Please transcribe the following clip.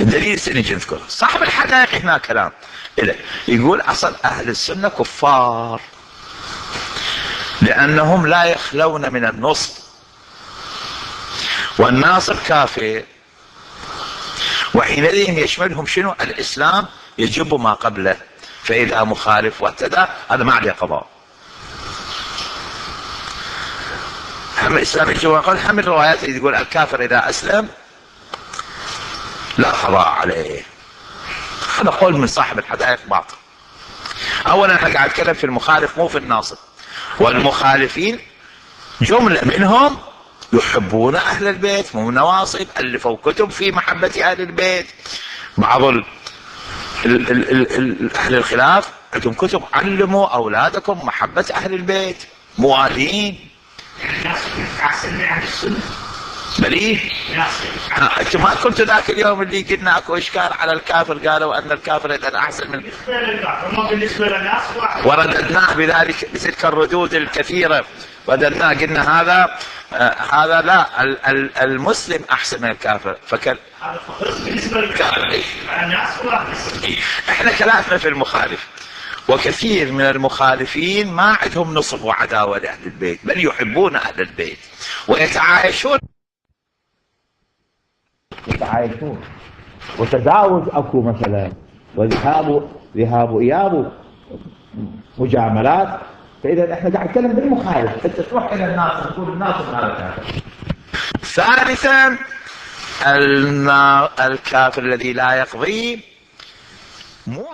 الدليل سنجي نذكره. صاحب الحدائق هنا كلام إله يقول أصل أهل السنة كفار لأنهم لا يخلون من النصب، والناصب كافر، وحينئذ يشملهم شنو؟ الإسلام يجب ما قبله، فإذا مخالف واعتدى هذا ما عليه قضاء. هم الإسلام يجب ما قبله. هم الروايات اللي تقول الكافر إذا أسلم لا قضاء عليه، هذا قول من صاحب الحدائق باطل. أولا احنا قاعد نتكلم في المخالف مو في الناصب، والمخالفين جملة منهم يحبون أهل البيت، مو نواصب، ألفوا كتب في محبة أهل البيت. بعض أهل الخلاف عندهم كتب علموا أولادكم محبة أهل البيت، موالين. بليه انتم ما كنتوا ذاك اليوم اللي قلنا اكو اشكال على الكافر، قالوا ان الكافر اذا احسن من ورددناه بذلك بتلك الردود الكثيره، رددناه قلنا هذا لا، المسلم احسن من الكافر. هذا بالنسبه للكافر. احنا كلامنا في المخالف، وكثير من المخالفين ما عندهم نصب وعداوه لاهل البيت، بل يحبون اهل البيت ويتعايشون وتزاوج اكو مثلا، وذهاب اياب مجاملات. فاذا احنا قاعد نتكلم بالمخالف، انت تروح الى الناس تقول الناس هذا كافر. ثالثا الكافر الذي لا يقضي مو